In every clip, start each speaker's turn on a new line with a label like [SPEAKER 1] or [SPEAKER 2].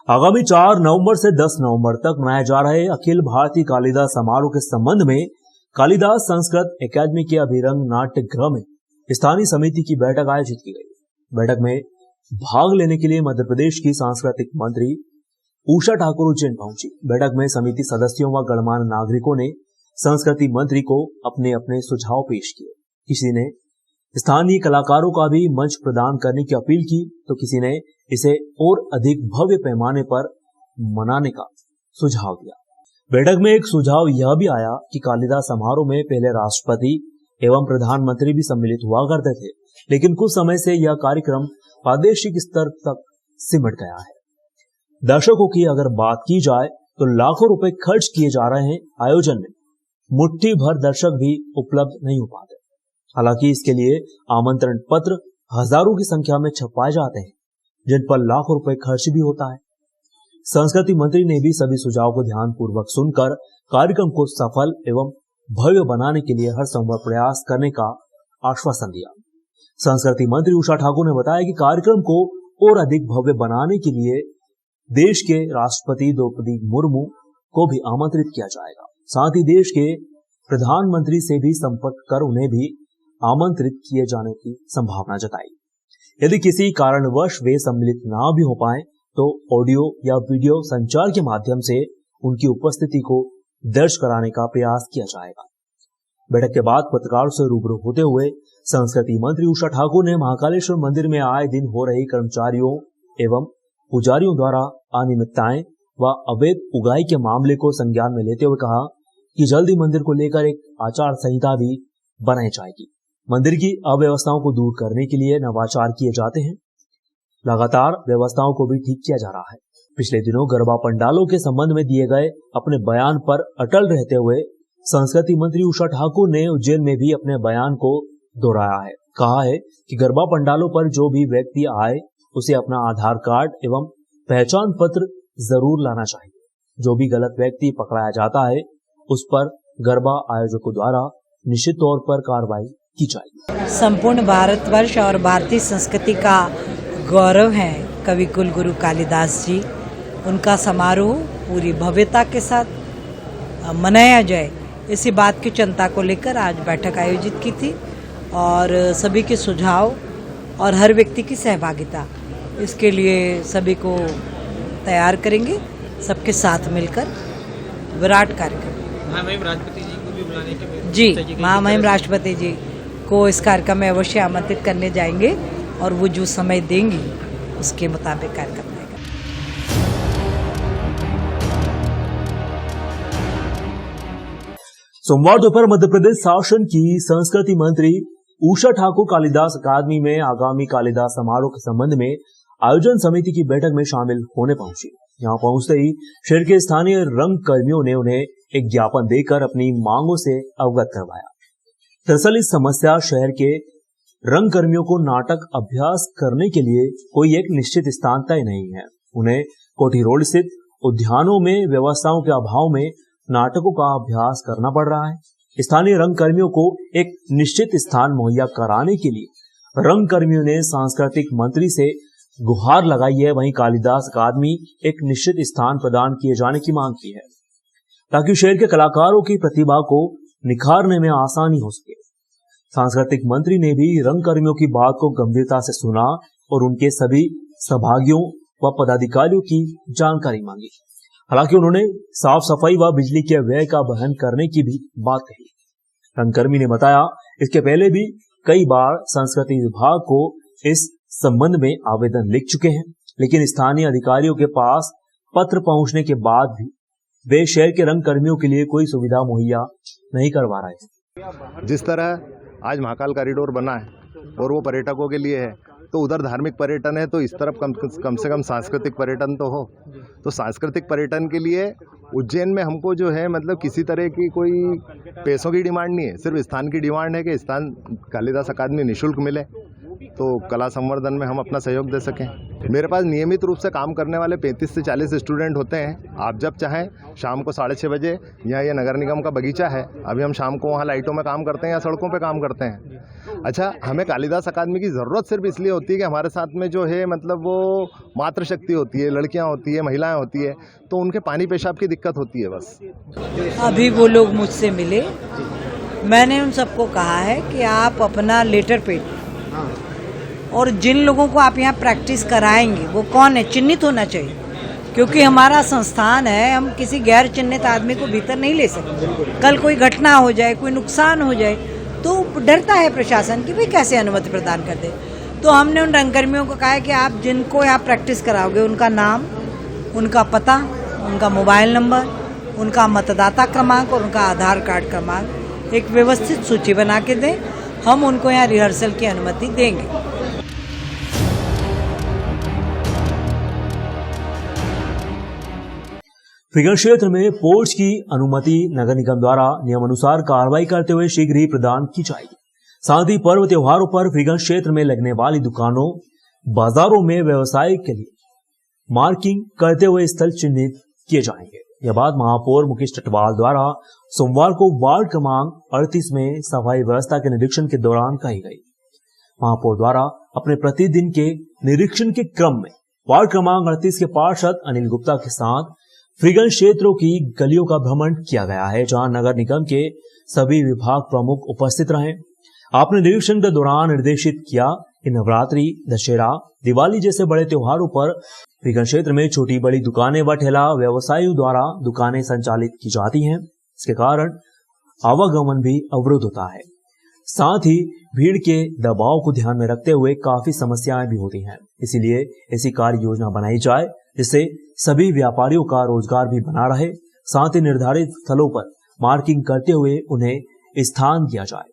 [SPEAKER 1] आगामी 4 नवंबर से 10 नवंबर तक मनाए जा रहे अखिल भारतीय कालिदास समारोह के संबंध में कालिदास संस्कृत एकेडमी के अभिरंग नाट्य गृह में स्थानीय समिति की बैठक आयोजित की गई। बैठक में भाग लेने के लिए मध्य प्रदेश की सांस्कृतिक मंत्री उषा ठाकुर उज्जैन पहुंची। बैठक में समिति सदस्यों व गणमान्य नागरिकों ने संस्कृति मंत्री को अपने अपने सुझाव पेश किए। किसी ने स्थानीय कलाकारों का भी मंच प्रदान करने की अपील की, तो किसी ने इसे और अधिक भव्य पैमाने पर मनाने का सुझाव दिया। बैठक में एक सुझाव यह भी आया कि कालिदास समारोह में पहले राष्ट्रपति एवं प्रधानमंत्री भी सम्मिलित हुआ करते थे, लेकिन कुछ समय से यह कार्यक्रम प्रादेशिक स्तर तक सिमट गया है। दर्शकों की अगर बात की जाए तो लाखों रुपए खर्च किए जा रहे हैं आयोजन में, मुट्ठी भर दर्शक भी उपलब्ध नहीं हो पाते। हालांकि इसके लिए आमंत्रण पत्र हजारों की संख्या में छपवाए जाते हैं, जिन पर लाखों रुपए खर्च भी होता है। संस्कृति मंत्री ने भी सभी सुझाव को ध्यानपूर्वक सुनकर कार्यक्रम को सफल एवं भव्य बनाने के लिए हर संभव प्रयास करने का आश्वासन दिया। संस्कृति मंत्री उषा ठाकुर ने बताया कि कार्यक्रम को और अधिक भव्य बनाने के लिए देश के राष्ट्रपति द्रौपदी मुर्मू को भी आमंत्रित किया जाएगा। साथ ही देश के प्रधानमंत्री से भी संपर्क कर उन्हें भी आमंत्रित किए जाने की संभावना जताई। यदि किसी कारणवश वे सम्मिलित ना भी हो पाए तो ऑडियो या वीडियो संचार के माध्यम से उनकी उपस्थिति को दर्ज कराने का प्रयास किया जाएगा। बैठक के बाद पत्रकारों से रूबरू होते हुए संस्कृति मंत्री उषा ठाकुर ने महाकालेश्वर मंदिर में आए दिन हो रही कर्मचारियों एवं पुजारियों द्वारा अनियमितताएं व अवैध उगाही के मामले को संज्ञान में लेते हुए कहा कि जल्दी मंदिर को लेकर एक आचार संहिता भी बनाई जाएगी। मंदिर की अव्यवस्थाओं को दूर करने के लिए नवाचार किए जाते हैं। लगातार व्यवस्थाओं को भी ठीक किया जा रहा है। पिछले दिनों गरबा पंडालों के संबंध में दिए गए अपने बयान पर अटल रहते हुए संस्कृति मंत्री उषा ठाकुर ने उज्जैन में भी अपने बयान को दोहराया है। कहा है कि गरबा पंडालों पर जो भी व्यक्ति आए उसे अपना आधार कार्ड एवं पहचान पत्र जरूर लाना चाहिए। जो भी गलत व्यक्ति पकड़ाया जाता है उस पर गरबा आयोजकों द्वारा निश्चित तौर पर कार्रवाई की जाएगी।
[SPEAKER 2] संपूर्ण भारतवर्ष और भारतीय संस्कृति का गौरव है कवि कुल गुरु कालिदास जी। उनका समारोह पूरी भव्यता के साथ मनाया जाए, इसी बात की चिंता को लेकर आज बैठक आयोजित की थी और सभी के सुझाव और हर व्यक्ति की सहभागिता, इसके लिए सभी को तैयार करेंगे, सबके साथ मिलकर विराट कार्यक्रम।
[SPEAKER 3] महामहिम राष्ट्रपति जी को भी बुलाने के
[SPEAKER 2] जी, महामहिम राष्ट्रपति जी को इस कार्यक्रम में अवश्य आमंत्रित करने जाएंगे और वो जो समय देंगी उसके मुताबिक कार्यक्रम रहेगा।
[SPEAKER 1] सोमवार दोपहर मध्य प्रदेश शासन की संस्कृति मंत्री उषा ठाकुर कालिदास अकादमी में आगामी कालिदास समारोह के संबंध में आयोजन समिति की बैठक में शामिल होने पहुंची। यहां पहुंचते ही शहर के स्थानीय रंग कर्मियों ने उन्हें एक ज्ञापन देकर अपनी मांगों से अवगत करवाया। दरअसल इस समस्या शहर के रंग कर्मियों को नाटक अभ्यास करने के लिए कोई एक निश्चित स्थान तय नहीं है। उन्हें कोठी रोड स्थित उद्यानों में व्यवस्थाओं के अभाव में नाटकों का अभ्यास करना पड़ रहा है। स्थानीय रंग कर्मियों को एक निश्चित स्थान मुहैया कराने के लिए रंग कर्मियों ने सांस्कृतिक मंत्री से गुहार लगाई है। वहीं कालिदास अकादमी एक निश्चित स्थान प्रदान किए जाने की मांग की है ताकि शहर के कलाकारों की प्रतिभा को निखारने में आसानी हो सके। सांस्कृतिक मंत्री ने भी रंग कर्मियों की बात को गंभीरता से सुना और उनके सभी सहभागियों व पदाधिकारियों की जानकारी मांगी। हालांकि उन्होंने साफ सफाई व बिजली के व्यय का वहन करने की भी बात कही। रंगकर्मी ने बताया इसके पहले भी कई बार संस्कृति विभाग को इस संबंध में आवेदन लिख चुके हैं, लेकिन स्थानीय अधिकारियों के पास पत्र पहुंचने के बाद भी वे शहर के रंग कर्मियों के लिए कोई सुविधा मुहैया नहीं करवा रहे हैं।
[SPEAKER 4] जिस तरह आज महाकाल कॉरिडोर बना है और वो पर्यटकों के लिए है, तो उधर धार्मिक पर्यटन है, तो इस तरफ कम से कम सांस्कृतिक पर्यटन तो हो। तो सांस्कृतिक पर्यटन के लिए उज्जैन में हमको जो है मतलब किसी तरह की कोई पैसों की डिमांड नहीं है, सिर्फ स्थान की डिमांड है कि स्थान कालिदास अकादमी निःशुल्क मिले। तो कला संवर्धन में हम अपना सहयोग दे सकें। मेरे पास नियमित रूप से काम करने वाले 35 से 40 स्टूडेंट होते हैं। आप जब चाहें शाम को 6:30 बजे, यहाँ ये नगर निगम का बगीचा है, अभी हम शाम को वहाँ लाइटों में काम करते हैं या सड़कों पे काम करते हैं। अच्छा, हमें कालिदास अकादमी की ज़रूरत सिर्फ इसलिए होती है कि हमारे साथ में जो है मतलब वो मातृशक्ति होती है, लड़कियाँ होती है, महिलाएँ होती है, तो उनके पानी पेशाब की दिक्कत होती है बस।
[SPEAKER 2] अभी वो लोग मुझसे मिले, मैंने उन सबको कहा है कि आप अपना लेटर पेड और जिन लोगों को आप यहाँ प्रैक्टिस कराएंगे वो कौन है चिन्हित होना चाहिए, क्योंकि हमारा संस्थान है, हम किसी गैर चिन्हित आदमी को भीतर नहीं ले सकते। कल कोई घटना हो जाए, कोई नुकसान हो जाए तो डरता है प्रशासन कि भाई कैसे अनुमति प्रदान कर दे। तो हमने उन रंगकर्मियों को कहा है कि आप जिनको यहाँ प्रैक्टिस कराओगे उनका नाम, उनका पता, उनका मोबाइल नंबर, उनका मतदाता क्रमांक और उनका आधार कार्ड क्रमांक एक व्यवस्थित सूची बना के दें, हम उनको यहाँ रिहर्सल की अनुमति देंगे।
[SPEAKER 1] फ्रीगंज क्षेत्र में पोर्च की अनुमति नगर निगम द्वारा नियमानुसार कार्रवाई करते हुए शीघ्र ही प्रदान की जाएगी। साथ ही पर्व त्योहारों पर फ्रीगंज क्षेत्र में लगने वाली दुकानों, बाजारों में व्यवसाय के लिए मार्किंग करते हुए स्थल चिन्हित किए जाएंगे। यह बात महापौर मुकेश टटवाल द्वारा सोमवार को वार्ड क्रमांक 38 में सफाई व्यवस्था के निरीक्षण के दौरान कही गई। महापौर द्वारा अपने प्रतिदिन के निरीक्षण के क्रम में वार्ड क्रमांक 38 के पार्षद अनिल गुप्ता के साथ फ्रीगंज क्षेत्रों की गलियों का भ्रमण किया गया है, जहां नगर निगम के सभी विभाग प्रमुख उपस्थित रहे। आपने निरीक्षण के दौरान निर्देशित किया कि नवरात्रि, दशहरा, दिवाली जैसे बड़े त्योहारों पर फ्रीगंज क्षेत्र में छोटी बड़ी दुकानें व ठेला व्यवसायियों द्वारा दुकानें संचालित की जाती हैं। इसके कारण आवागमन भी अवरुद्ध होता है। साथ ही भीड़ के दबाव को ध्यान में रखते हुए काफी समस्याएं भी होती हैं। इसीलिए ऐसी कार्य योजना बनाई जाए जिससे सभी व्यापारियों का रोजगार भी बना रहे। साथ ही निर्धारित स्थलों पर मार्किंग करते हुए उन्हें स्थान दिया जाए।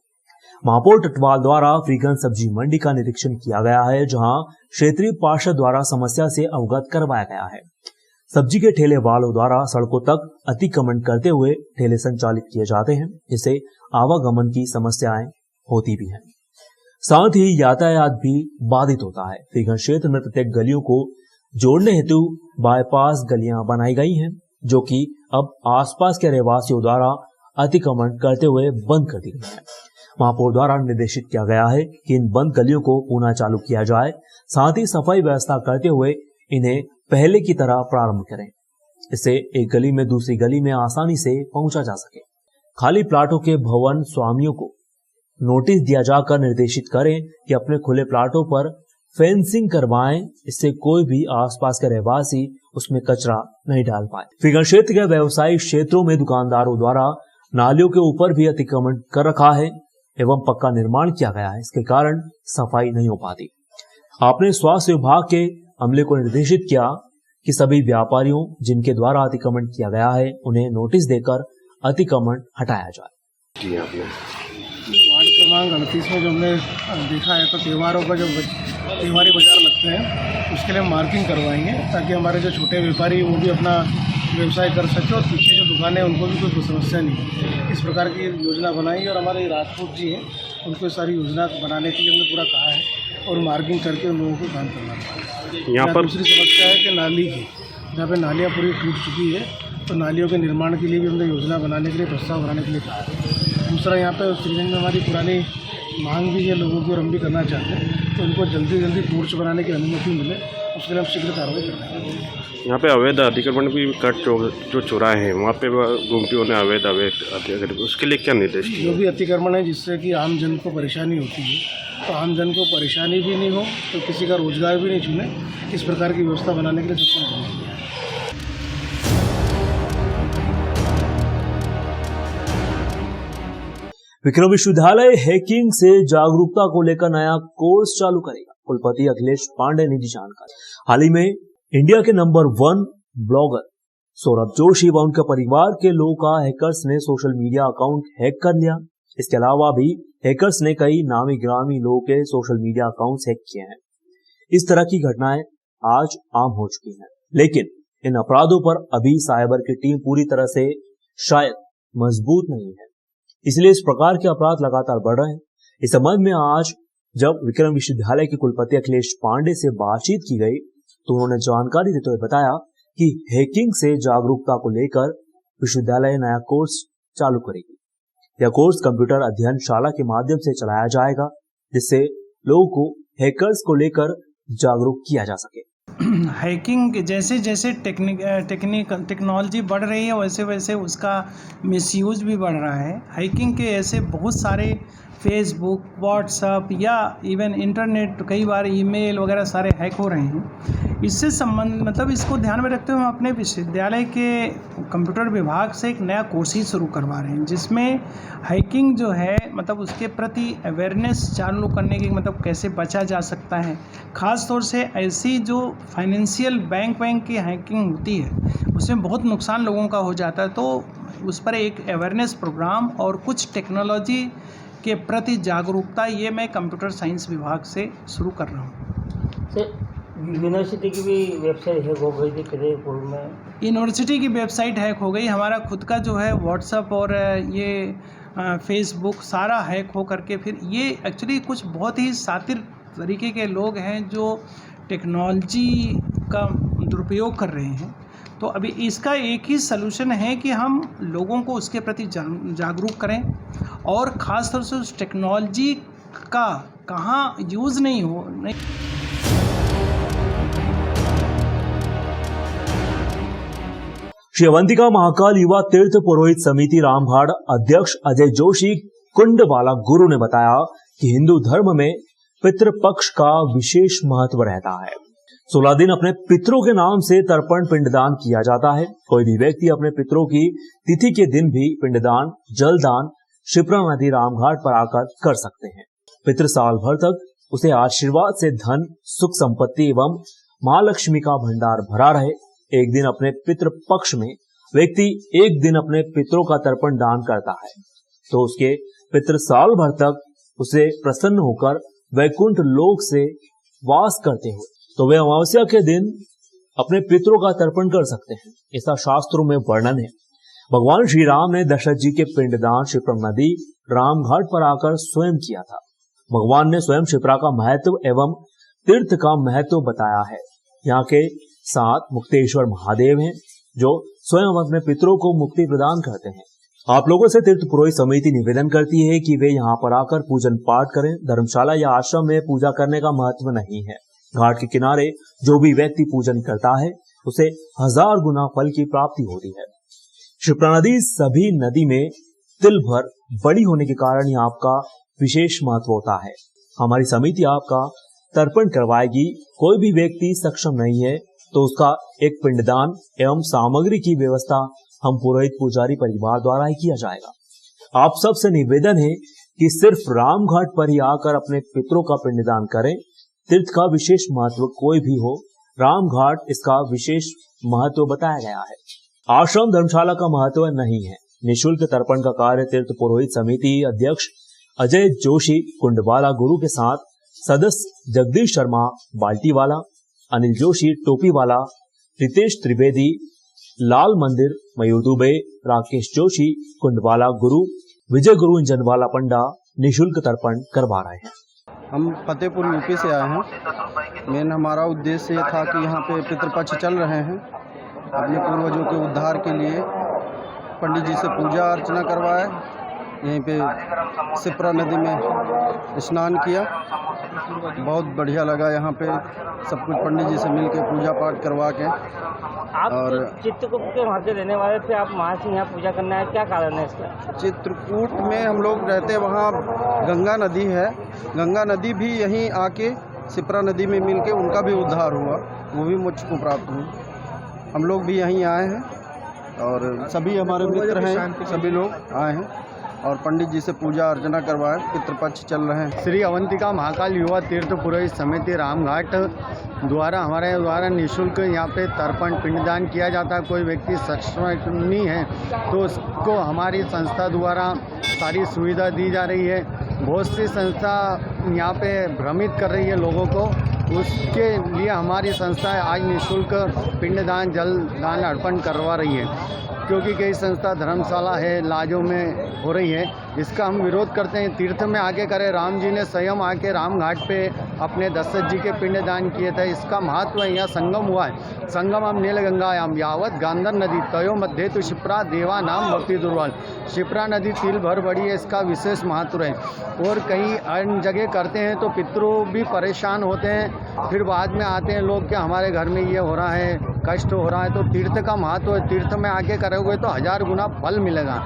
[SPEAKER 1] महापौर टटवाल द्वारा फ्रीगंज सब्जी मंडी का निरीक्षण किया गया है, जहां क्षेत्रीय पार्षद द्वारा समस्या से अवगत करवाया गया है। सब्जी के ठेले वालों द्वारा सड़कों तक अतिक्रमण करते हुए ठेले संचालित किए जाते हैं, जिससे आवागमन की समस्याएं होती भी हैं। साथ ही यातायात भी बाधित होता है। फ्रीगंज क्षेत्र में प्रत्येक गलियों को जोड़ने हेतु बाईपास गलियां बनाई गई हैं, जो कि अब आसपास के रहवासियों द्वारा अतिक्रमण करते हुए बंद कर दी गई है। महापौर द्वारा निर्देशित किया गया है कि इन बंद गलियों को पुनः चालू किया जाए। साथ ही सफाई व्यवस्था करते हुए इन्हें पहले की तरह प्रारंभ करें। इससे एक गली में दूसरी गली में आसानी से पहुंचा जा सके। खाली प्लाटों के भवन स्वामियों को नोटिस दिया जाकर निर्देशित करें कि अपने खुले प्लाटों पर फेंसिंग करवाएं, इससे कोई भी आसपास के रहवासी उसमें कचरा नहीं डाल पाए। फ्रीगंज क्षेत्र के व्यवसायिक क्षेत्रों में दुकानदारों द्वारा नालियों के ऊपर भी अतिक्रमण कर रखा है एवं पक्का निर्माण किया गया है। इसके कारण सफाई नहीं हो पाती। आपने स्वास्थ्य विभाग के अमले को निर्देशित किया कि सभी व्यापारियों जिनके द्वारा अतिक्रमण किया गया है उन्हें नोटिस देकर अतिक्रमण हटाया जाए।
[SPEAKER 3] वार्ड क्रमांक 38 में जो हमने देखा है तो त्योहारों का जो त्योहारी बाजार लगते हैं उसके लिए मार्किंग करवाएंगे, ताकि हमारे जो छोटे व्यापारी वो भी अपना व्यवसाय कर सके और पीछे जो दुकानें उनको भी कोई समस्या नहीं। इस प्रकार की योजना बनाई और हमारे राजपूत जी हैं उनको सारी योजना बनाने के लिए हमने पूरा कहा है और मार्किंग करके उन लोगों को काम करना है। यहाँ पर दूसरी समस्या है कि नाली की, जहाँ पे नालियाँ पूरी टूट चुकी है तो नालियों के निर्माण के लिए भी हमने योजना बनाने के लिए प्रस्ताव बनाने के लिए कहा है। दूसरा, यहाँ पे फ्रीगंज में हमारी पुरानी मांग भी है लोगों की और हम भी करना चाहते हैं, तो उनको जल्दी जल्दी पोर्च बनाने की अनुमति मिले, उसके लिए हम शीघ्र कार्रवाई करेंगे।
[SPEAKER 5] यहाँ पे अवैध अतिक्रमण भी कट जो चौराहे हैं वहाँ पे गुमटियों ने अवैध अतिक्रमण, उसके लिए क्या निर्देश?
[SPEAKER 3] जो भी अतिक्रमण है जिससे कि आम जन को परेशानी होती है, तो आम जन को परेशानी भी नहीं हो तो किसी का रोजगार भी नहीं छूने, इस प्रकार की व्यवस्था बनाने के लिए सक्षम होंगे।
[SPEAKER 1] विक्रम विश्वविद्यालय हैकिंग से जागरूकता को लेकर नया कोर्स चालू करेगा। कुलपति अखिलेश पांडे ने दी जानकारी। हाल ही में इंडिया के नंबर 1 ब्लॉगर सौरभ जोशी व उनके परिवार के लोगों का हैकर्स ने सोशल मीडिया अकाउंट हैक कर लिया। इसके अलावा भी हैकर्स ने कई नामी गिरामी लोगों के सोशल मीडिया अकाउंट्स हैक किए हैं। इस तरह की घटनाएं आज आम हो चुकी हैं, लेकिन इन अपराधों पर अभी साइबर की टीम पूरी तरह से शायद मजबूत नहीं है, इसलिए इस प्रकार के अपराध लगातार बढ़ रहे हैं। इस संबंध में आज जब विक्रम विश्वविद्यालय के कुलपति अखिलेश पांडे से बातचीत की गई तो उन्होंने जानकारी देते हुए बताया कि हैकिंग से जागरूकता को लेकर विश्वविद्यालय नया कोर्स चालू करेगी। यह कोर्स कंप्यूटर अध्ययन शाला के माध्यम से चलाया जाएगा, जिससे लोगों को हैकर्स को लेकर जागरूक किया जा सके।
[SPEAKER 6] हैकिंग जैसे जैसे टेक्नोलॉजी बढ़ रही है वैसे वैसे उसका मिसयूज भी बढ़ रहा है। हैकिंग के ऐसे बहुत सारे फेसबुक, व्हाट्सअप या इवन इंटरनेट, कई बार ईमेल वगैरह सारे हैक हो रहे हैं। इससे संबंध मतलब इसको ध्यान में रखते हुए हम अपने विश्वविद्यालय के कंप्यूटर विभाग से एक नया कोर्स ही शुरू करवा रहे हैं, जिसमें हैकिंग जो है मतलब उसके प्रति अवेयरनेस चालू करने की, मतलब कैसे बचा जा सकता है। ख़ास तौर से ऐसी जो फाइनेंशियल बैंक की हैकिंग होती है उसमें बहुत नुकसान लोगों का हो जाता है, तो उस पर एक अवेयरनेस प्रोग्राम और कुछ टेक्नोलॉजी के प्रति जागरूकता ये मैं कंप्यूटर साइंस विभाग से शुरू कर रहा हूँ।
[SPEAKER 7] यूनिवर्सिटी की भी वेबसाइट हैक हो गई थी कितने पूर्व में।
[SPEAKER 6] यूनिवर्सिटी की वेबसाइट हैक हो गई, हमारा खुद का जो है व्हाट्सअप और ये फेसबुक सारा हैक हो करके, फिर ये एक्चुअली कुछ बहुत ही शातिर तरीके के लोग हैं जो टेक्नोलॉजी का दुरुपयोग कर रहे हैं। तो अभी इसका एक ही सलूशन है कि हम लोगों को उसके प्रति जागरूक करें और ख़ास तौर से उस टेक्नोलॉजी का कहाँ यूज़ नहीं हो।
[SPEAKER 1] श्री अवंतिका महाकाल युवा तीर्थ पुरोहित समिति रामघाट अध्यक्ष अजय जोशी कुंडवाला गुरु ने बताया कि हिंदू धर्म में पितृपक्ष का विशेष महत्व रहता है। 16 दिन अपने पितरों के नाम से तर्पण पिंडदान किया जाता है। कोई भी व्यक्ति अपने पितरों की तिथि के दिन भी पिंडदान, जलदान क्षिप्रा नदी रामघाट पर आकर कर सकते हैं। पितृ साल भर तक उसे आशीर्वाद से धन, सुख, संपत्ति एवं मां लक्ष्मी का भंडार भरा रहे। एक दिन अपने पितृ पक्ष में व्यक्ति एक दिन अपने पितरों का तर्पण दान करता है तो उसके पितृ साल भर तक उसे प्रसन्न होकर वैकुंठ लोक से वास करते हुए तो वे अमावस्या के दिन अपने पितरों का तर्पण कर सकते हैं। ऐसा शास्त्रों में वर्णन है। भगवान श्री राम ने दशरथ जी के पिंडदान क्षिप्रा नदी रामघाट पर आकर स्वयं किया था। भगवान ने स्वयं क्षिप्रा का महत्व एवं तीर्थ का महत्व बताया है। यहाँ के 7 मुक्तेश्वर महादेव हैं जो स्वयं अपने पितरों को मुक्ति प्रदान करते हैं। आप लोगों से तीर्थ पुरोहित समिति निवेदन करती है कि वे यहाँ पर आकर पूजन पाठ करें। धर्मशाला या आश्रम में पूजा करने का महत्व नहीं है। घाट के किनारे जो भी व्यक्ति पूजन करता है उसे 1000 गुना फल की प्राप्ति होती है। क्षिप्रा नदी सभी नदी में तिल भर बड़ी होने के कारण यहाँ आपका विशेष महत्व होता है। हमारी समिति आपका तर्पण करवाएगी। कोई भी व्यक्ति सक्षम नहीं है तो उसका एक पिंडदान एवं सामग्री की व्यवस्था हम पुरोहित पुजारी परिवार द्वारा ही किया जाएगा। आप सबसे निवेदन है कि सिर्फ रामघाट पर ही आकर अपने पितरों का पिंडदान करें। तीर्थ का विशेष महत्व कोई भी हो, रामघाट इसका विशेष महत्व बताया गया है। आश्रम धर्मशाला का महत्व नहीं है। निःशुल्क तर्पण का कार्य तीर्थ पुरोहित समिति अध्यक्ष अजय जोशी कुंडवाला गुरु के साथ सदस्य जगदीश शर्मा बाल्टीवाला, अनिल जोशी टोपीवाला, रितेश त्रिवेदी लाल मंदिर, मयूर दुबे, राकेश जोशी कुंडवाला गुरु, विजय गुरु इंजनवाला पंडा निःशुल्क तर्पण करवा रहे हैं।
[SPEAKER 8] हम फतेहपुर यूपी से आए हैं। मेन हमारा उद्देश्य ये था कि यहाँ पे पितृपक्ष चल रहे हैं, अपने पूर्वजों के उद्धार के लिए पंडित जी से पूजा अर्चना करवाए। यहीं पे क्षिप्रा नदी में स्नान किया, बहुत बढ़िया लगा। यहाँ पे सब कुछ पंडित जी से मिलके पूजा पाठ करवा के।
[SPEAKER 7] आप और चित्रकूट के वहाँ से रहने वाले थे, आप वहाँ से यहाँ पूजा करना है, क्या कारण है इसका?
[SPEAKER 8] चित्रकूट में हम लोग रहते, वहाँ गंगा नदी है। गंगा नदी भी यहीं आके क्षिप्रा नदी में मिलके उनका भी उद्धार हुआ, वो भी मुझको प्राप्त हुई। हम लोग भी यहीं आए हैं और सभी हमारे मित्र हैं, सभी लोग आए हैं और पंडित जी से पूजा अर्चना करवाए। पितृपक्ष चल रहे हैं।
[SPEAKER 3] श्री अवंतिका महाकाल युवा तीर्थ पुरोहित समिति रामघाट द्वारा हमारे द्वारा निःशुल्क यहाँ पे तर्पण पिंडदान किया जाता है। कोई व्यक्ति सक्षम नहीं है तो उसको हमारी संस्था द्वारा सारी सुविधा दी जा रही है। बहुत सी संस्था यहाँ पे भ्रमित कर रही है लोगों को
[SPEAKER 8] उसके लिए हमारी संस्था आज निःशुल्क पिंडदान जल दान अर्पण करवा रही है, क्योंकि कई संस्था धर्मशाला है, लाजों में हो रही है। इसका हम विरोध करते हैं। तीर्थ में आके करें। राम जी ने स्वयं आके राम घाट पे अपने दशरथ जी के पिंडदान किए थे। इसका महत्व है। यहाँ संगम हुआ है। संगमम नीलगंगायाम यावत गांधर नदी तयो मध्य तो शिप्रा देवा नाम भक्ति दुर्बल। शिप्रा नदी तिल भर बड़ी है, इसका विशेष महत्व है। और कहीं अन्य जगह करते हैं तो पितरों भी परेशान होते हैं, फिर बाद में आते हैं लोग कि हमारे घर में ये हो रहा है, कष्ट हो रहा है। तो तीर्थ का महत्व है। तीर्थ में आके करोगे तो 1000 गुना फल मिलेगा।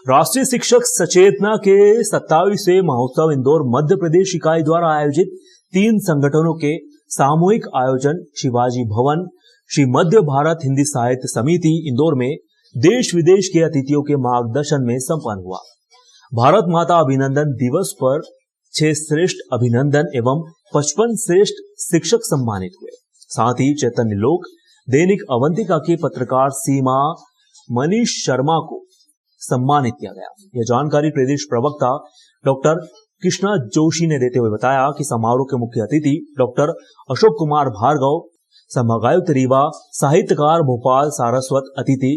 [SPEAKER 1] राष्ट्रीय शिक्षक सचेतना के 27वें महोत्सव इंदौर मध्य प्रदेश इकाई द्वारा आयोजित 3 संगठनों के सामूहिक आयोजन शिवाजी भवन, श्री मध्य भारत हिंदी साहित्य समिति इंदौर में देश विदेश के अतिथियों के मार्गदर्शन में संपन्न हुआ। भारत माता अभिनंदन दिवस पर 6 श्रेष्ठ अभिनंदन एवं 55 श्रेष्ठ शिक्षक सम्मानित हुए। साथ ही चैतन्य लोक दैनिक अवंतिका के पत्रकार सीमा मनीष शर्मा को सम्मानित किया गया। यह जानकारी प्रदेश प्रवक्ता डॉक्टर कृष्णा जोशी ने देते हुए बताया कि समारोह के मुख्य अतिथि डॉक्टर अशोक कुमार भार्गव, संभागायुक्त रीवा, साहित्यकार भोपाल सारस्वत अतिथि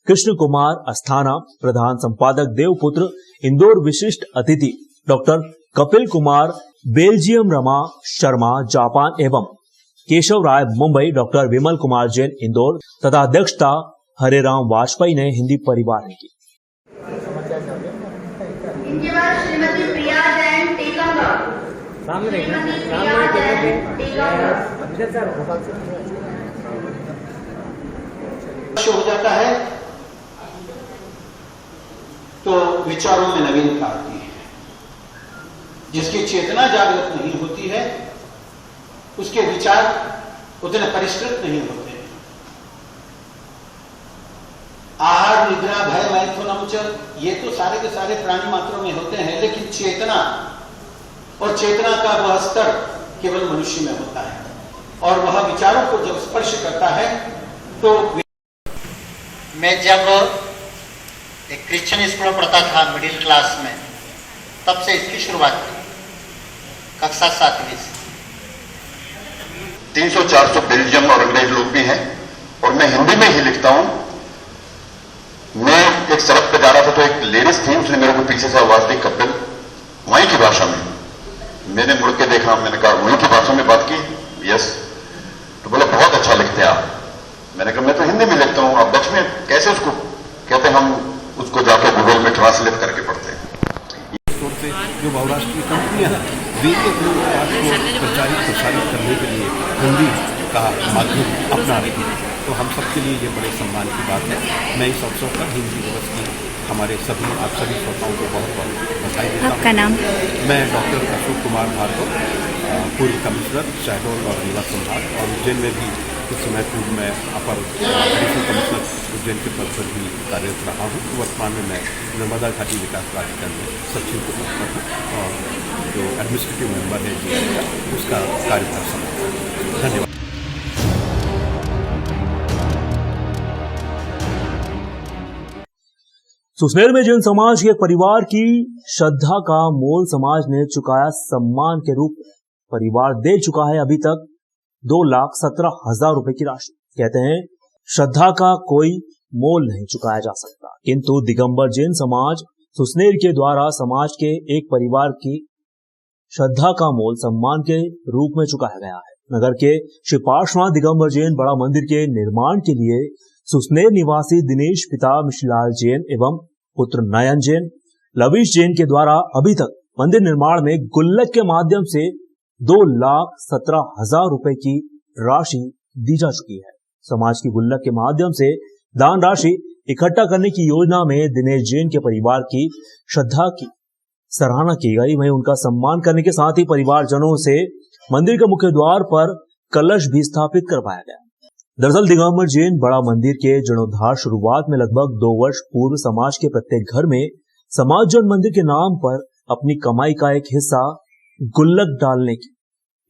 [SPEAKER 1] कृष्ण कुमार अस्थाना, प्रधान संपादक देवपुत्र इंदौर, विशिष्ट अतिथि doctor Kapil Kumar, Belgium Rama Sharma Japan एवं केशव राय मुंबई, डॉक्टर विमल कुमार जैन इंदौर तथा अध्यक्षता हरेराम वाजपेयी ने हिंदी परिवार ने की।
[SPEAKER 9] इनके बाद श्रीमती प्रिया जैन टीकमगढ़।
[SPEAKER 10] हो जाता है तो विचारों में नवीनता आती है। जिसकी चेतना जागृत नहीं होती है उसके विचार उतने परिष्कृत नहीं होते। आहार, निद्रा, भय, मैथुनम च, ये तो सारे के सारे प्राणी मात्रों में होते हैं, लेकिन चेतना और चेतना का वह स्तर केवल मनुष्य में होता है। और वह विचारों को जब स्पर्श करता है तो
[SPEAKER 11] मैं जब एक क्रिश्चियन स्कूल में पढ़ता था मिडिल क्लास में, तब से इसकी शुरुआत की, कक्षा 7वीं से।
[SPEAKER 12] 300-400 बेल्जियम और अंग्रेज लोग भी हैं और मैं हिंदी में ही लिखता हूं। मैं एक सड़क पे जा रहा था तो एक लेडीज थी, उसने मेरे को पीछे से आवाज दी, कपिल, वहीं की भाषा में। मैंने मुड़ के देखा, मैंने कहा वहीं की भाषा में बात की? यस। तो बोला बहुत अच्छा लिखते हैं आप। मैंने कहा मैं तो हिंदी में लिखता हूं, आप डच में कैसे उसको कहते हैं? हम उसको जाके गूगल में ट्रांसलेट करके पढ़ते हैं।
[SPEAKER 13] से जो बहुराष्ट्रीय कंपनियां हैं वे अपने उत्पाद को प्रसारित करने के लिए हिंदी का माध्यम अपना रही है। तो हम सबके लिए ये बड़े सम्मान की बात है। मैं इस अवसर पर हिंदी दिवस की हमारे सभी आप सभी श्रोताओं को बहुत बहुत बधाई देता हूँ। आपका नाम? मैं डॉक्टर अशोक कुमार भार्गव, पूर्व कमिश्नर शहडोल और रीवा संभाग, और उज्जैन में भी कुछ समय पूर्व मैं अपर एडिशनल कमिश्नर उज्जैन के पद पर भी कार्यरत रहा हूँ। वर्तमान में मैं नर्मदा घाटी विकास प्राधिकरण में सचिव के पद पर हूँ और जो एडमिनिस्ट्रेटिव मेंबर है जी उसका कार्यभार संभालता हूँ। धन्यवाद।
[SPEAKER 1] सुसनेर में जैन समाज के एक परिवार की श्रद्धा का मोल समाज ने चुकाया सम्मान के रूप में। परिवार दे चुका है अभी तक 2,17,000 रुपए की राशि। कहते हैं श्रद्धा का कोई मोल नहीं चुकाया जा सकता, किंतु दिगंबर जैन समाज सुसनेर के द्वारा समाज के एक परिवार की श्रद्धा का मोल सम्मान के रूप में चुकाया गया है। नगर के श्री पार्श्वनाथ दिगंबर जैन बड़ा मंदिर के निर्माण के लिए सुसनेर निवासी दिनेश पिता मिश्रीलाल जैन एवं पुत्र नयन जैन, लवीश जैन के द्वारा अभी तक मंदिर निर्माण में गुल्लक के माध्यम से 2,17,000 रुपए की राशि दी जा चुकी है। समाज की गुल्लक के माध्यम से दान राशि इकट्ठा करने की योजना में दिनेश जैन के परिवार की श्रद्धा की सराहना की गई। वहीं उनका सम्मान करने के साथ ही परिवारजनों से मंदिर के मुख्य द्वार पर कलश भी स्थापित करवाया गया। दरअसल दिगंबर जैन बड़ा मंदिर के जीर्णोद्धार शुरुआत में लगभग 2 वर्ष पूर्व समाज के प्रत्येक घर में समाज जन मंदिर के नाम पर अपनी कमाई का एक हिस्सा गुल्लक डालने की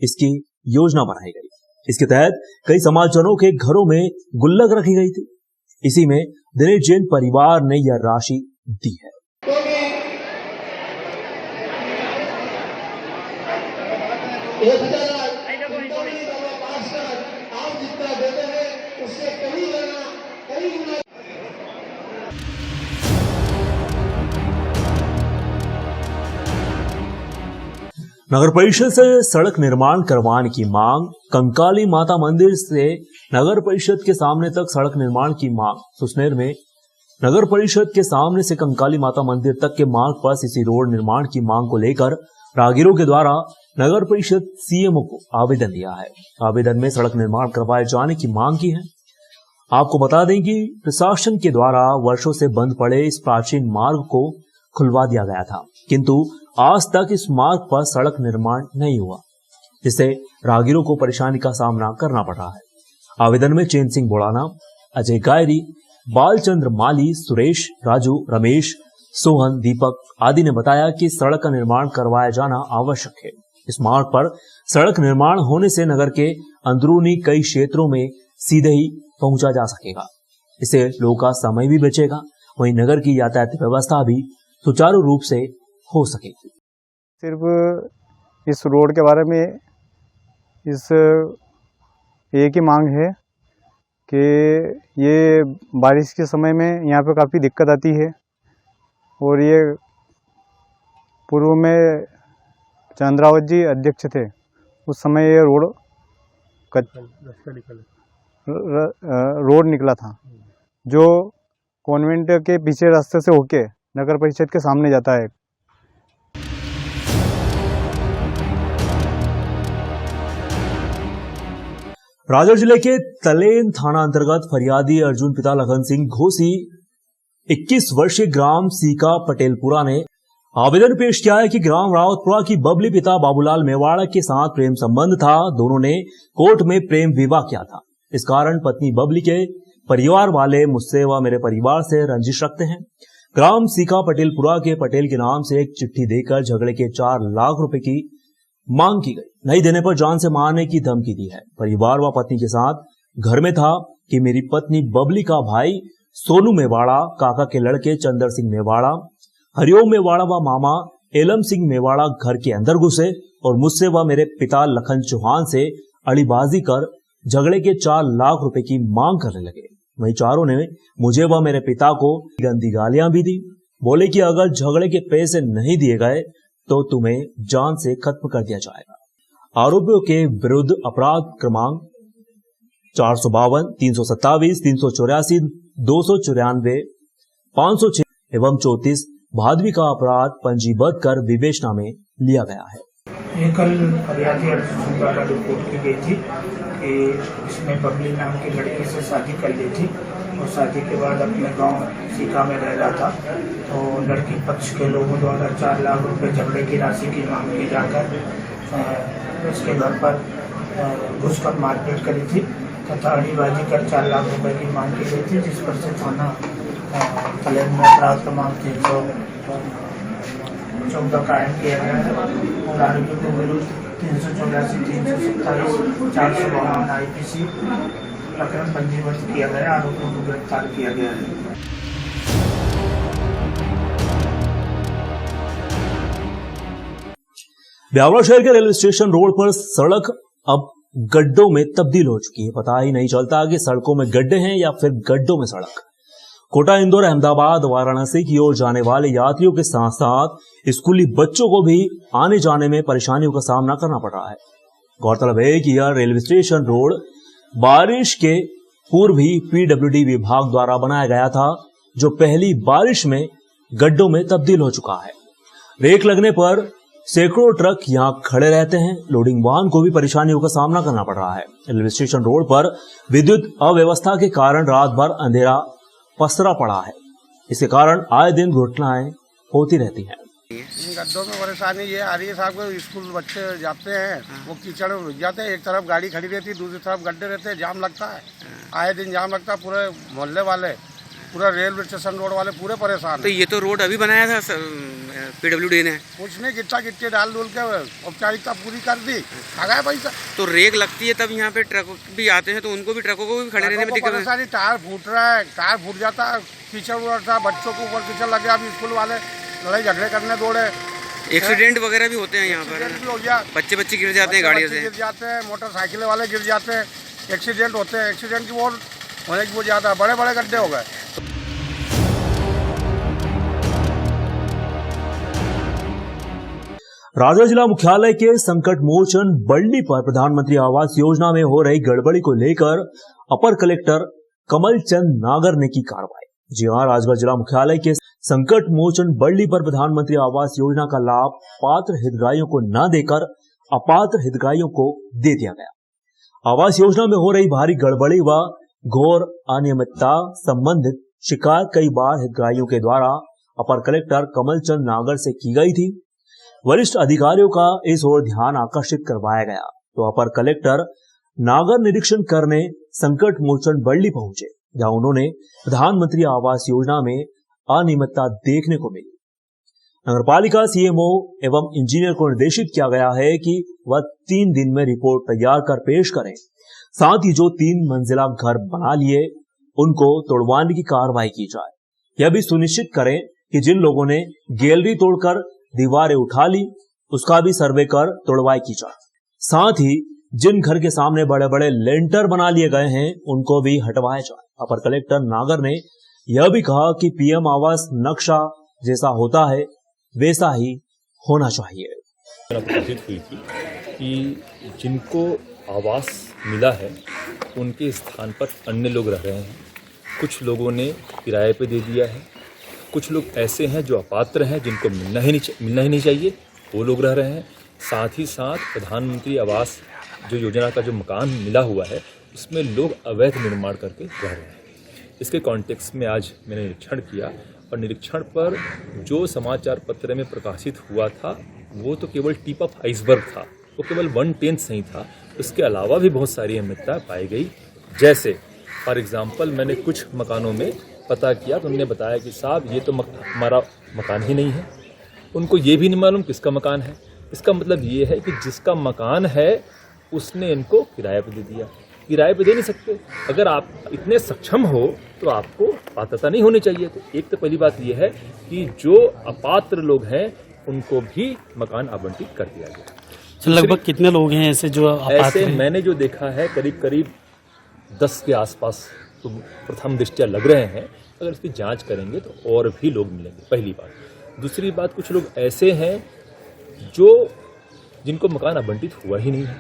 [SPEAKER 1] इसकी योजना बनाई गई। इसके तहत कई समाजजनों के घरों में गुल्लक रखी गई थी। इसी में दिनेश जैन परिवार ने यह राशि दी है।
[SPEAKER 3] आप जितना देते हैं उससे कहीं गुना।
[SPEAKER 1] नगर परिषद से सड़क निर्माण करवाने की मांग। कंकाली माता मंदिर से नगर परिषद के सामने तक सड़क निर्माण की मांग। सुसनेर में नगर परिषद के सामने से कंकाली माता मंदिर तक के मार्ग पर सीसी रोड निर्माण की मांग को लेकर राहगीरों के द्वारा नगर परिषद सीएमओ को आवेदन दिया है। आवेदन में सड़क निर्माण करवाए जाने की मांग की है। आपको बता दें कि प्रशासन के द्वारा वर्षों से बंद पड़े इस प्राचीन मार्ग को खुलवा दिया गया था, किंतु आज तक इस मार्ग पर सड़क निर्माण नहीं हुआ, जिससे राहगीरों को परेशानी का सामना करना पड़ रहा है। आवेदन में चैन सिंह बोड़ाना, अजय गायरी, बालचंद्र माली, सुरेश, राजू, रमेश, सोहन, दीपक आदि ने बताया कि सड़क का निर्माण करवाया जाना आवश्यक है। इस मार्ग पर सड़क निर्माण होने से नगर के अंदरूनी कई क्षेत्रों में सीधे ही पहुंचा जा सकेगा। इससे लोगों का समय भी बचेगा, वहीं नगर की यातायात व्यवस्था भी सुचारू रूप से हो सकेगी।
[SPEAKER 14] सिर्फ इस रोड के बारे में इस एक ही मांग है कि ये बारिश के समय में यहाँ पे काफ़ी दिक्कत आती है और ये पूर्व में चंद्रावत जी अध्यक्ष थे, उस समय ये रोड निकला था जो कॉन्वेंट के पीछे रास्ते से होके नगर परिषद के सामने जाता है।
[SPEAKER 1] राजौर जिले के तलेन थाना अंतर्गत फरियादी अर्जुन पिता लखन सिंह घोसी 21 वर्षीय ग्राम सीका पटेलपुरा ने आवेदन पेश किया है कि ग्राम रावतपुरा की बबली पिता बाबूलाल मेवाड़ा के साथ प्रेम संबंध था। दोनों ने कोर्ट में प्रेम विवाह किया था। इस कारण पत्नी बबली के परिवार वाले मुझसे व मेरे परिवार से रंजिश रखते हैं। ग्राम सीका पटेलपुरा के पटेल के नाम से एक चिट्ठी देकर झगड़े के 4 लाख रुपए की मांग की गई। नहीं देने पर जान से मारने की धमकी दी है। परिवार व पत्नी के साथ घर में था कि मेरी पत्नी बबली का भाई सोनू मेवाड़ा, काका के लड़के चंदर सिंह मेवाड़ा, हरिओम मेवाड़ा व मामा एलम सिंह मेवाड़ा घर के अंदर घुसे और मुझसे व मेरे पिता लखन चौहान से अड़ीबाजी कर झगड़े के 4 लाख रुपए की मांग करने लगे। वहीं चारों ने मुझे व मेरे पिता को गंदी गालियां भी दी। बोले कि अगर झगड़े के पैसे नहीं दिए गए तो तुम्हें जान से खत्म कर दिया जाएगा। आरोपियों के विरुद्ध अपराध क्रमांक 452, 327, 384, 294, 506 एवं 34 भादवी का अपराध पंजीबद्ध कर विवेचना में लिया गया है।
[SPEAKER 15] ये कल फरियादी अर्जुन द्वारा रिपोर्ट की गई थी कि इसने बबली नाम की लड़की से शादी कर ली थी और शादी के बाद अपने गांव सीका में रह रहा था। तो लड़की पक्ष के लोगों द्वारा 4 लाख रुपए झगड़े की राशि की मांग की जाकर उसके घर पर घुसकर मारपीट करी थी तथा अड़ीबाजी कर 4 लाख रुपए की मांग की गई थी, जिस पर से थाना तलेन में अपराध क्रमांक 314 कायम किया गया है और आरोपी के विरुद्ध 384, 327, 452 IPC प्रकरण पंजीबद्ध किया गया। आरोपियों को गिरफ्तार किया गया है।
[SPEAKER 1] ब्यावरा शहर के रेलवे स्टेशन रोड पर सड़क अब गड्ढों में तब्दील हो चुकी है। पता ही नहीं चलता कि सड़कों में गड्ढे हैं या फिर गड्ढों में सड़क। कोटा, इंदौर, अहमदाबाद, वाराणसी की ओर जाने वाले यात्रियों के साथ साथ स्कूली बच्चों को भी आने जाने में परेशानियों का सामना करना पड़ रहा है। गौरतलब है कि यह रेलवे स्टेशन रोड बारिश के पूर्व ही PWD विभाग द्वारा बनाया गया था, जो पहली बारिश में गड्ढों में तब्दील हो चुका है। रेक लगने पर सैकड़ों ट्रक यहां खड़े रहते हैं। लोडिंग वाहन को भी परेशानियों का सामना करना पड़ रहा है। रेलवे स्टेशन रोड पर विद्युत अव्यवस्था के कारण रात भर अंधेरा पसरा पड़ा है। इसके कारण आए दिन घटनाएं होती रहती हैं।
[SPEAKER 3] इन गड्ढों में परेशानी ये आ रही है साहब, को स्कूल बच्चे जाते हैं वो कीचड़ में घुस जाते हैं। एक तरफ गाड़ी खड़ी रहती है, दूसरी तरफ गड्ढे रहते हैं, जाम लगता है। आए दिन जाम लगता है। पूरे मोहल्ले वाले, पूरा रेलवे स्टेशन रोड वाले पूरे परेशान।
[SPEAKER 16] तो ये तो रोड अभी बनाया था PWD ने,
[SPEAKER 3] कुछ नहीं, गिट्टा गिट्टी डाल डूल के औपचारिकता पूरी कर दी, आ गया पैसा।
[SPEAKER 16] तो रेक लगती है तब यहाँ पे ट्रक भी आते हैं, तो उनको भी ट्रकों को भी खड़े रहने में दिक्कत है।
[SPEAKER 3] टायर फूट रहा है, टायर फूट जाता है, कीचड़ उड़ता है, बच्चों के ऊपर कीचड़ लग गया। अभी स्कूल वाले लड़ाई झगड़े करने दौड़े,
[SPEAKER 16] एक्सीडेंट वगैरह भी होते हैं यहाँ पर,
[SPEAKER 3] एक्सीडेंट भी हो गया,
[SPEAKER 16] बच्चे गिर जाते हैं गाड़ियों से,
[SPEAKER 3] गिर जाते हैं, मोटरसाइकिल वाले गिर जाते हैं, एक्सीडेंट होते हैं। एक्सीडेंट की वो होने की वो ज़्यादा बड़े बड़े गड्ढे हो गए।
[SPEAKER 1] राजगढ़ जिला मुख्यालय के संकट मोचन बल्ली पर प्रधानमंत्री आवास योजना में हो रही गड़बड़ी को लेकर अपर कलेक्टर कमल चंद नागर ने की कार्रवाई। जी हां, राजगढ़ जिला मुख्यालय के संकट मोचन बल्ली पर प्रधानमंत्री आवास योजना का लाभ पात्र हितग्राहियों को न देकर अपात्र हितग्राहियों को दे दिया गया। आवास योजना में हो रही भारी गड़बड़ी व घोर अनियमितता संबंधित शिकायत कई बार हितग्राहियों के द्वारा अपर कलेक्टर कमल चंद नागर से की गई थी। वरिष्ठ अधिकारियों का इस ओर ध्यान आकर्षित करवाया गया तो अपर कलेक्टर नागर निरीक्षण करने संकट मोचन बल्ली पहुंचे, जहां उन्होंने प्रधानमंत्री आवास योजना में अनियमितता देखने को मिली। नगरपालिका सीएमओ एवं इंजीनियर को निर्देशित किया गया है कि वह 3 दिन में रिपोर्ट तैयार कर पेश करें। साथ ही जो 3 मंजिला घर बना लिए उनको तोड़वाने की कार्रवाई की जाए। यह भी सुनिश्चित करें कि जिन लोगों ने गैलरी तोड़कर दीवारें उठा ली उसका भी सर्वे कर तोड़वाई की जाए। साथ ही जिन घर के सामने बड़े बड़े लेंटर बना लिए गए हैं उनको भी हटवाया जाए। अपर कलेक्टर नागर ने यह भी कहा कि पीएम आवास नक्शा जैसा होता है वैसा ही होना चाहिए।
[SPEAKER 17] प्रकाशित हुई थी कि जिनको आवास मिला है उनके स्थान पर अन्य लोग रह रहे हैं। कुछ लोगों ने किराए पे दे दिया है, कुछ लोग ऐसे हैं जो अपात्र हैं जिनको मिलना ही नहीं चाहिए, वो लोग रह रहे हैं। साथ ही साथ प्रधानमंत्री आवास जो योजना का जो मकान मिला हुआ है उसमें लोग अवैध निर्माण करके रह रहे हैं। इसके कॉन्टेक्स्ट में आज मैंने निरीक्षण किया और निरीक्षण पर जो समाचार पत्र में प्रकाशित हुआ था वो तो केवल टिप ऑफ आइसबर्ग था, वो केवल 1/10 नहीं था। उसके अलावा भी बहुत सारी अनियमितता पाई गई। जैसे फॉर एग्जांपल मैंने कुछ मकानों में पता किया तो उन्होंने बताया कि साहब ये तो हमारा मकान ही नहीं है। उनको ये भी नहीं मालूम किसका मकान है। इसका मतलब ये है कि जिसका मकान है उसने इनको किराए पे दे दिया। किराए पे दे नहीं सकते। अगर आप इतने सक्षम हो तो आपको पात्रता नहीं होनी चाहिए। तो एक तो पहली बात ये है कि जो अपात्र लोग हैं उनको भी मकान आवंटित कर दिया गया।
[SPEAKER 18] तो लगभग कितने लोग हैं ऐसे जो
[SPEAKER 17] ऐसे मैंने जो देखा है करीब 10 के आसपास तो प्रथम दृष्टया लग रहे हैं। अगर इसकी जांच करेंगे तो और भी लोग मिलेंगे, पहली बात। दूसरी बात, कुछ लोग ऐसे हैं जिनको मकान आवंटित हुआ ही नहीं है,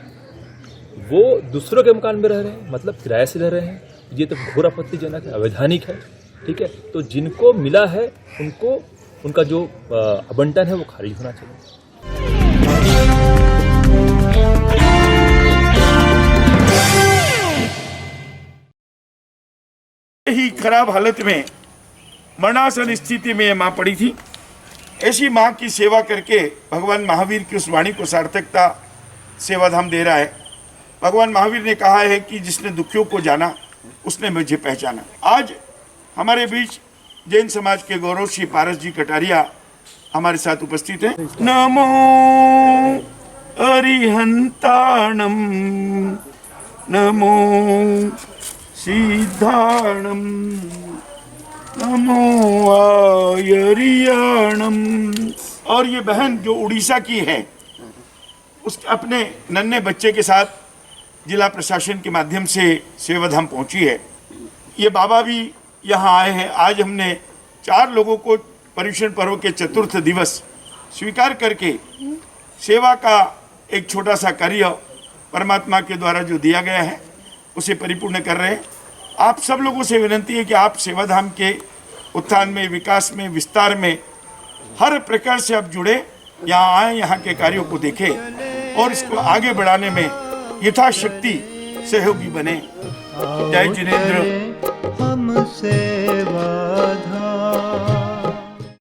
[SPEAKER 17] वो दूसरों के मकान में रह रहे हैं, मतलब किराए से रह रहे हैं। ये तो घोर आपत्तिजनक है, अवैधानिक है। ठीक है, तो जिनको मिला है उनको उनका जो आवंटन है वो खारिज होना चाहिए।
[SPEAKER 19] ही खराब हालत में मरणासन स्थिति में माँ पड़ी थी। ऐसी माँ की सेवा करके भगवान महावीर की उस वाणी को सार्थकता सेवाधाम दे रहा है। भगवान महावीर ने कहा है कि जिसने दुखियों को जाना उसने मुझे पहचाना। आज हमारे बीच जैन समाज के गौरव श्री पारस जी कटारिया हमारे साथ उपस्थित हैं। नमो अरिहंताणम नमो सिद्धाणम नमो आयरियाणम। और ये बहन जो उड़ीसा की है उस अपने नन्हे बच्चे के साथ जिला प्रशासन के माध्यम से सेवाधाम पहुंची है। ये बाबा भी यहाँ आए हैं। आज हमने 4 लोगों को पर्युषण पर्व के चतुर्थ दिवस स्वीकार करके सेवा का एक छोटा सा कार्य परमात्मा के द्वारा जो दिया गया है उसे परिपूर्ण कर रहे हैं। आप सब लोगों से विनती है कि आप सेवाधाम के उत्थान में, विकास में, विस्तार में हर प्रकार से आप जुड़े, यहाँ आए, यहाँ के कार्यों को देखें और इसको आगे बढ़ाने में यथाशक्ति सहयोगी बने। जय जिनेंद्र। हम सेवा